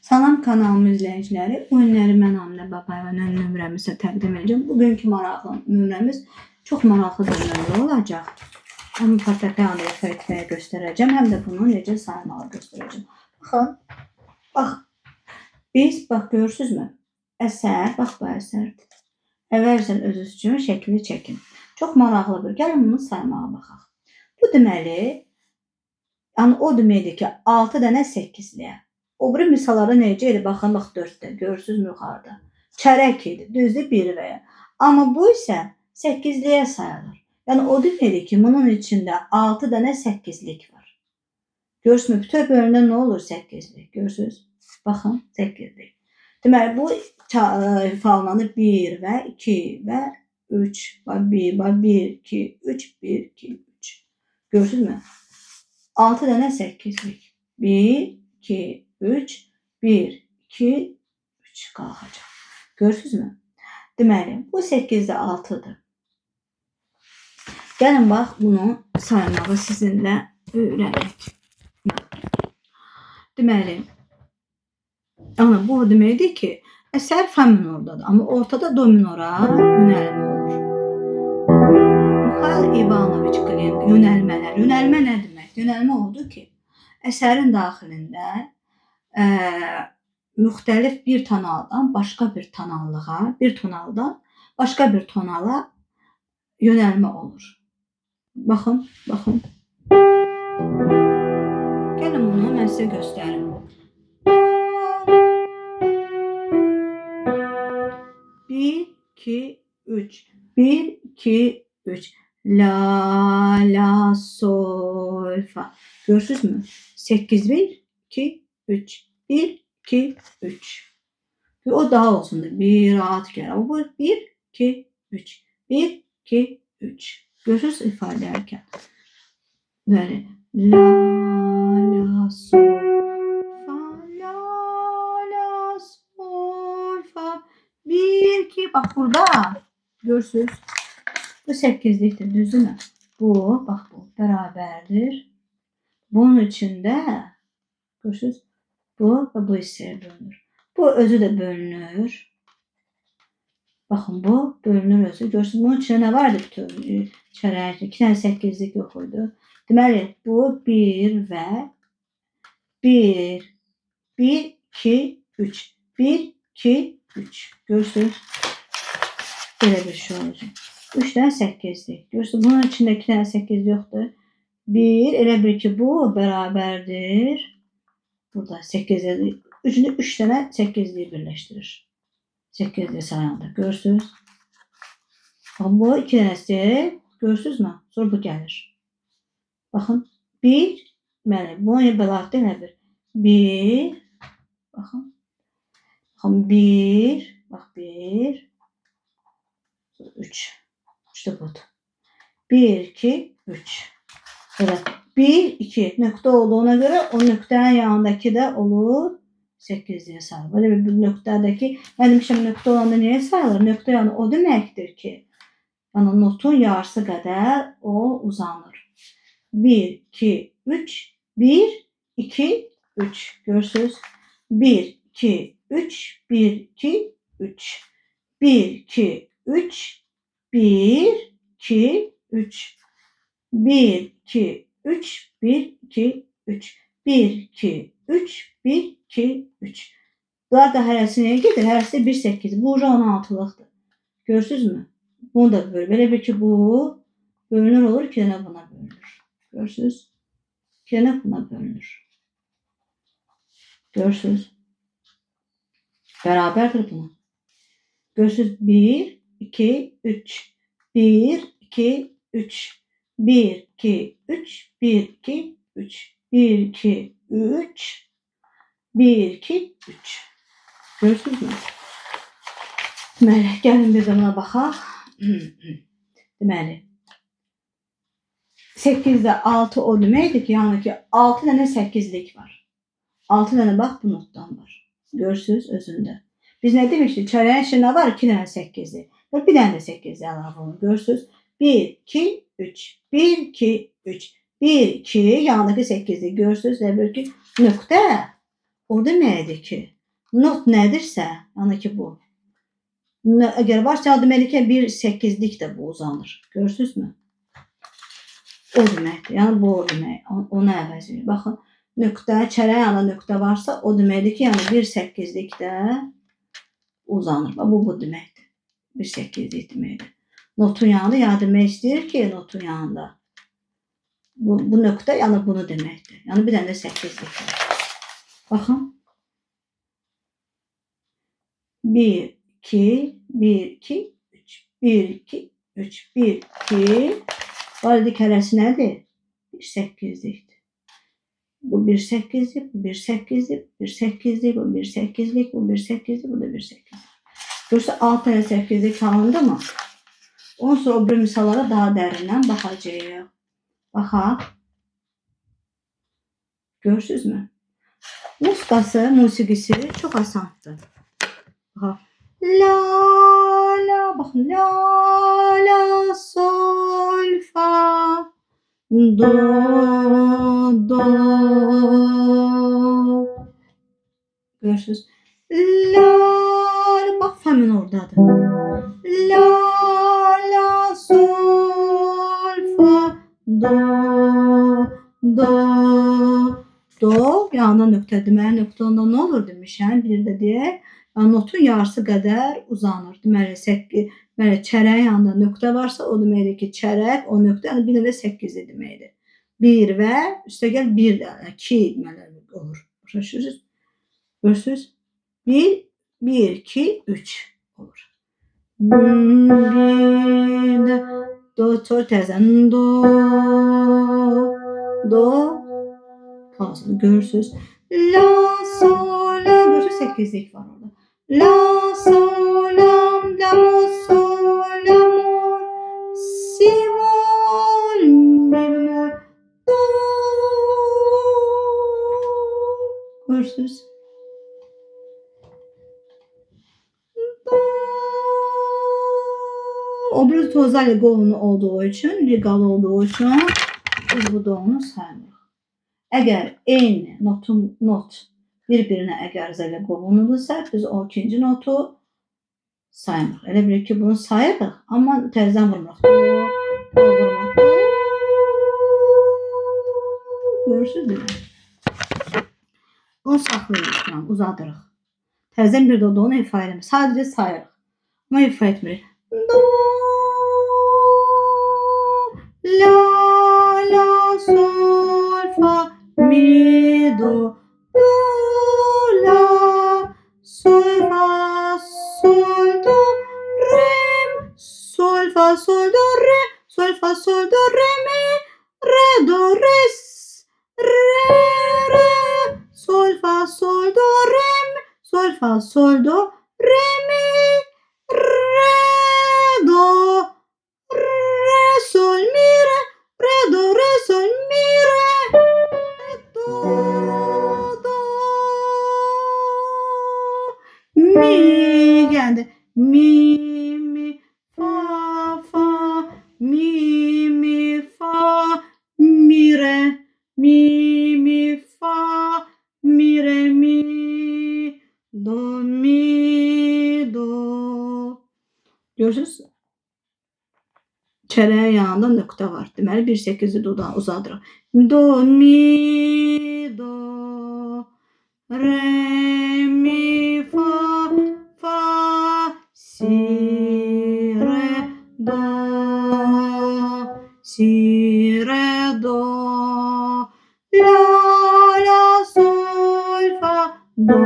Salam kanalımın izləyiciləri, bu günləri mən Aminə Babayeva nömrəmi sizə təqdim edəcəm. Bugünkü maraqlı nömrəmiz çox maraqlı bir nömrə olacaq. Həm fortepianoda ifa etməyə göstərəcəm, həm də bunu necə saymağı göstərəcəm. Baxın, biz görürsünüzmü? Əsər, bax bu əsərdir. Əvvəlcə özünüz üçün şəkli çəkin. Çox maraqlıdır. Gəlin bunu saymağa baxaq. Bu deməli, yəni o deməkdir ki, 6 dənə 8-liyə. O biri misallarda necə idi? Baxın, bax 4-də. Görürsünüzmü yuxarıda? Çərək idi, düzdür 1 və ya. Amma bu isə 8-liyə sayılır. Yəni o deməkdir ki, bunun içində 6 dənə 8-lik var. Görürsünüzmü? Bütöv bölündə nə olur 8-lik? Görürsünüz? Baxın, 8-lik. Deməli, bu ifalanır 1 və 2 və 3. 1, 2, 3, 1, 2, 3. Görürsünüzmü? 6 dənə 8-lik. 1, 2, 3, 1, 2, 3 qalxacaq. Görürsünüzmü? Deməli, bu 8-də 6-dır. Gəlin, bax, bunu saymağı sizinlə öyrənək. Deməli, bu deməkdir ki, əsər fa minordadır, amma ortada do minora yönəlmə olur. Mikhail İvanoviç Glin yönəlmələr. Yönəlmə nə demək? Yönəlmə oldu ki, əsərin daxilində müxtəlif bir tonaldan başqa bir tonallığa, bir tonaldan başqa bir tonala yönəlmə olur. Baxın, baxın. Gəlin bunu mən sizə göstərim. 1, 2, 3. 1, 2, 3. La, la, sol, fa. Görürsünüzmü? 8, 1, 2, 3. 1, 2, 3. O daha olsun da. Bir rahat gəlir. Bu 1, 2, 3. 1, 2, 3. Görürsünüz ifadə edərkən. Böyle. La, la, sol, fa, la, la, sol, fa. 1, 2. Bak burada. Görürsünüz. Bu 8'likdir. Düzdürmü? Bu, bak bu beraberdir. Bunun içinde görürsünüz. Bu ve bu hissəyə bölünür. Bu özü de bölünür. Bakın bu bölünür özü. Görürsünüz bunun içinde ne vardı bütün çərək? 2 tane 8'lik yok oydu. Deməli bu 1 ve 1, 1, 2, 3. 1, 2, 3. Görürsünüz. Böyle bir şey olacak. 3 tane 8'lik. Görürsünüz bunun içinde 2 tane 8 yoktur. 1, elə bir ki bu beraberdir. Burada 8'lik. Üçünü 3 tane 8'liği birleştirir. 8'liği sayanda. Görürsünüz. Bu 2 tanesi. Görürsünüz mü? Sonra bu gelir. Bakın. 1. Yani bunu belirtti ne bir? 1. Bakın. Bakın 1. Bak 1. 3. İşte bu. 1, 2, 3. Evet. 1, 2 nokta olduğuna göre o noktanın yanındaki de olur 8 diye sayılır. Böyle bir noktadaki ben demişim nokta olanda niye sayılır? Nokta yani o demektir ki yani notun yarısı kadar o uzanır. 1, 2, 3. 1, 2, 3. Görürsünüz. 1, 2, 3. 1, 2, 3. 1, 2, 3. 1, 2, 3. 1, 2, 3, 1, 2, 3. 1, 2, 3, 1, 2, 3. Bunlar da hərəsi nəyə gedir? Hərəsi 1, 8. Bu 16'lıqdır. Görürsünüzmü? Bunu da bölür. Belə bir ki bu bölünür olur. 2 dənə buna bölünür. Görürsünüz? 2 dənə buna bölünür. Görürsünüz? Bərabərdir buna. Görürsünüz? 1, 2, 3. 1, 2, 3. 1, 2, 3, 1, 2, 3. 1, 2, 3. 1, 2, 3. Görürsünüz mü? Deməli, gəlin bir də buna baxaq. Deməli, 8'də 6 o deməkdir ki, yəni ki 6 dənə 8'lik var. 6 dənə bax bu notdan var. Görürsünüz özündə. Biz nə demişdik? Çərəyin içində var 2 dənə 8'lik. Bir dənə də 8'lik əlavə olunur. Görürsünüz? 1, 2, 3. 1, 2, 3. 1, 2 yanındaki 8'lik görürsünüz. Bir ki nokta o deməkdir ki Not nədirsə, yəni ki bu. Əgər varsa deməli ki 1/8'lik də bu uzanır. Görürsünüzmü? O deməkdir. Yəni bu o demək. Onu əvəz edir. Baxın, nöqtə, çərək yanında nöqtə varsa, o deməkdir ki, yəni 1/8'lik də uzanır. Bu deməkdir. 1/8'lik deməkdir. Notun yanında ya demək istəyir ki, notun yanında. Bu nöqtə yəni bunu deməkdir. Yəni bir dənə də 8'lik var. Baxın. 1, 2, 1, 2, 3. 1, 2, 3. 1, 2. Validik hərəsi nədir? 1/8'likdir. Bu 1/8'lik, bu 1/8'lik, 1/8'lik, bu 1/8'lik, bu 1/8'lik, bu da 1/8'lik. Görürsə 6 dənə 8'lik alındı mı? Ondan sonra o bir misallara daha dərindən baxacağıq. Baxaq. Görürsünüzmü? Musiqisi çox asandır. Baxaq. La, la, baxın. La, la, sol, fa, do, do. Görürsünüz. La, bax fa minordadır. La, la, sol, fa, do, do, do. Yanında nöqtə deməli, nöqtə onda nə olur demişəm. Bir də deyək. Notun yarısı qədər uzanır. Deməli, çərəyin yanında nöqtə varsa, o deməkdir ki, çərək, o nöqtə, yəni bir də 8'dir deməkdir. 1 və üstəgəl 1 də, 2 deməli olur. Başa düşürsünüz? Görürsünüz? 1, 2, 3 olur. 1 də, do, sonra təzən, do, fazla görürsünüz. La, sol, la, görürsünüz 8'lik var orada. La, sol, la, la, mo, sol, la, mo, si, mol, mi, bemol, do. Görürsünüz. Do. O bir tozal legalı olduğu için biz bu do'nu saymırıq. Əgər eyni not bir-birinə əgər zələ qovunulursa, biz o ikinci notu saymırıq. Elə bilir ki, bunu sayırıq, amma təzdən vurmuruq. Görürsünüz mü? Bunu saxlayırıq, yəni uzadırıq. Təzdən bir də onu ifa edəmir. Sadəcə sayırıq. Amma ifa etmirik. Do, la, la, sol, fa, mi, do, do, la, sol, fa, sol, do, re, sol, fa, sol, do, re, sol, fa, sol, do, re, mi, re, do, re, re, sol, fa, sol, do, re, mi, sol, fa, sol, do, re, mi, re, do, re, sol, mi, re, do, re, sol, mi, re, do, do, mi geldi. Mi, fa, fa, mi, fa, mi, re, fa, mi, re, mi, do. Görürsünüz? Çərəyin yanında nöqtə var. Deməli 1/8'i dodan uzadırıq. Do, mi, do, re, mi, fa, si, re, do, la, la, sol, fa, do,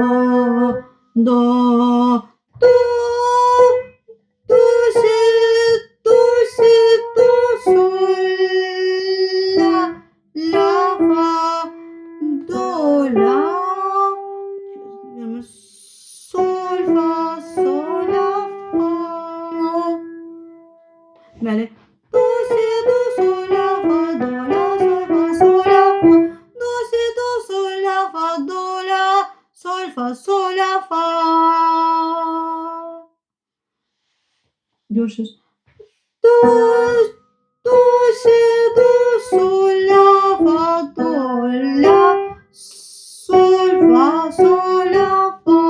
Deməli, do, si, do, sol, la, fa, do, la, sol, fa, sol, la, fa, do, si, do, sol, la, fa, do, la, sol, fa, sol, la, fa. Görürsünüz. Do, si, do, sol, la, fa, do, la, sol, fa, sol, la, fa.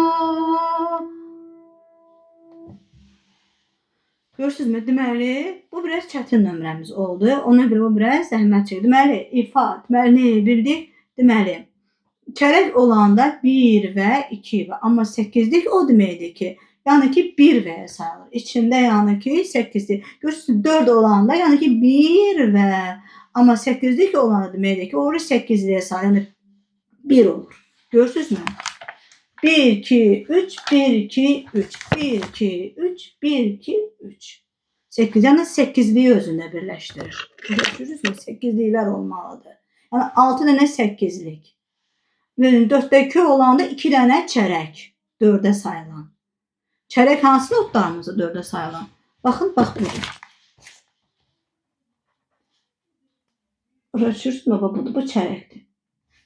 Görürsünüzmü? Deməli, bu biraz çətin nömrəmiz oldu. Ona görə bu biraz zəhmət çəkdi. Deməli, ifa, deməli, nə bildik? Deməli, çərək olanda 1 və 2 və amma 8'lik o deməkdir ki, yəni ki 1 və sayılır. İçində yəni ki 8'lik. Görürsünüz 4 olanda yəni ki 1 və amma 8'lik olanda deməkdir ki, o 8'liyə sayılır. Yəni 1 olur. Görürsünüzmü? 1, 2, 3, 1, 2, 3, 1, 2, 3, 1, 2, 3. 8, yəni 8'liyi özündə birləşdirir. Görürsünüzmü? 8'liklər olmalıdır. Yəni 6 dənə 8'lik. 4'də 2 olanda 2 dənə çərək 4'ə sayılan. Çərək hansı notlarımızı 4'ə sayılan? Baxın, bax budur. Görürsünüzmü? Budur, bu çərəkdir.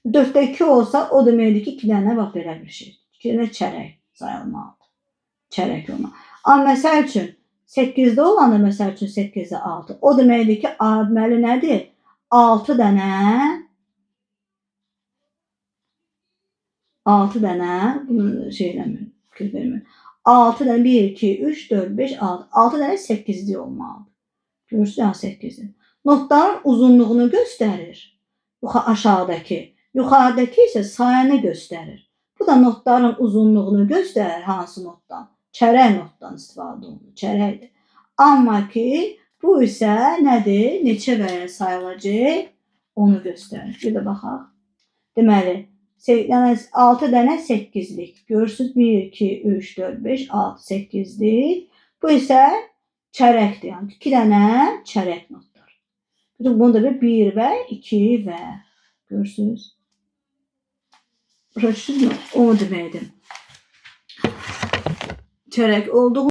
4'də 2 olsa o deməkdir ki 2 dənə bax belə bir şey. 2 dənə çərək sayılmalıdır. Çərək olmalı. Amma məsəl üçün 8'də olanda məsəl üçün 8'də 6. O deməkdir ki deməli nədir? 6 dənə 6 dənə bunu şey eləmir, fikir vermir. 6 dənə 1, 2, 3, 4, 5, 6. 6 dənə 8'lik olmalıdır. Görürsünüz 8'lik. Notların uzunluğunu göstərir. Aşağıdakı. Yuxarıdakı isə sayını göstərir. Bu da notların uzunluğunu göstərir. Hansı notdan? Çərək notdan istifadə olunur. Çərəkdir. Amma ki bu isə nədir? Neçə vəyə sayılacaq? Onu göstərir. Bir də baxaq. Deməli, yəni 6 dənə 8'lik. Görürsünüz 1, 2, 3, 4, 5, 6, 8'lik. Bu isə çərəkdir. Yəni 2 dənə çərək notlar. Bunda bir 1 və 2 və. Görürsünüz? Görürsünüzmü? Onu deməkdir. Çərək olduğu